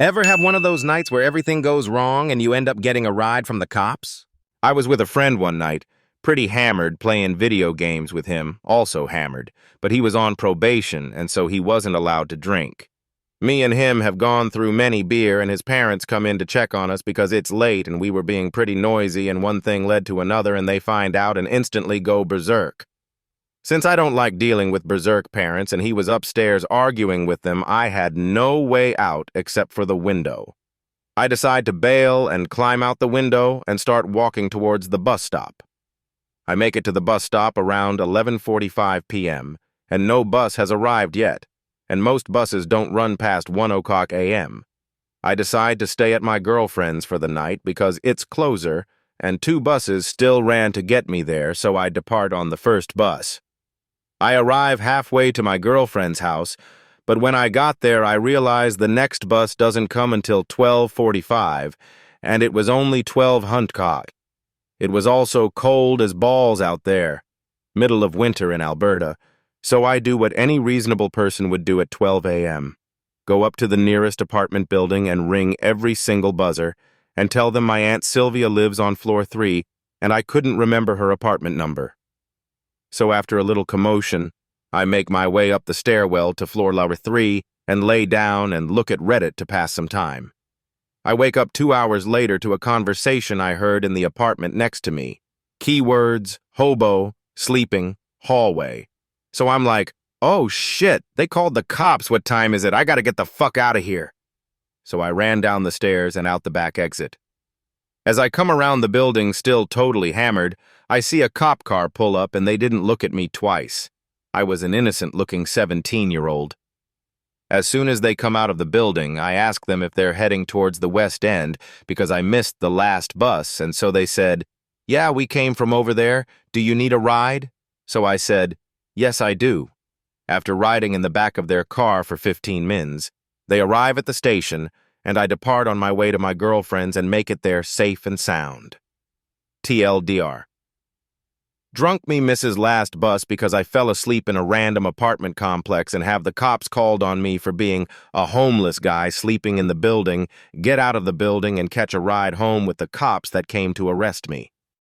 Ever have one of those nights where everything goes wrong and you end up getting a ride from the cops? I was with a friend one night, pretty hammered, playing video games with him, also hammered, but he was on probation and so he wasn't allowed to drink. Me and him have gone through many beer and his parents come in to check on us because it's late and we were being pretty noisy and one thing led to another and they find out and instantly go berserk. Since I don't like dealing with berserk parents and he was upstairs arguing with them, I had no way out except for the window. I decide to bail and climb out the window and start walking towards the bus stop. I make it to the bus stop around 11:45 p.m., and no bus has arrived yet, and most buses don't run past 1 o'clock a.m. I decide to stay at my girlfriend's for the night because it's closer, and 2 buses still ran to get me there, so I depart on the first bus. I arrive halfway to my girlfriend's house, but when I got there I realized the next bus doesn't come until 12:45, and it was only 12 Huntcock. It was also cold as balls out there, middle of winter in Alberta, so I do what any reasonable person would do at 12 a.m. Go up to the nearest apartment building and ring every single buzzer and tell them my Aunt Sylvia lives on floor 3 and I couldn't remember her apartment number. So after a little commotion, I make my way up the stairwell to floor number 3 and lay down and look at Reddit to pass some time. I wake up 2 hours later to a conversation I heard in the apartment next to me. Keywords, hobo, sleeping, hallway. So I'm like, oh shit, they called the cops, what time is it? I gotta get the fuck out of here. So I ran down the stairs and out the back exit. As I come around the building still totally hammered, I see a cop car pull up and they didn't look at me twice. I was an innocent-looking 17-year-old. As soon as they come out of the building, I ask them if they're heading towards the West End because I missed the last bus, and so they said, yeah, we came from over there. Do you need a ride? So I said, yes, I do. After riding in the back of their car for 15 minutes, they arrive at the station, and I depart on my way to my girlfriend's and make it there safe and sound. TLDR. Drunk me misses last bus because I fell asleep in a random apartment complex and have the cops called on me for being a homeless guy sleeping in the building, get out of the building and catch a ride home with the cops that came to arrest me.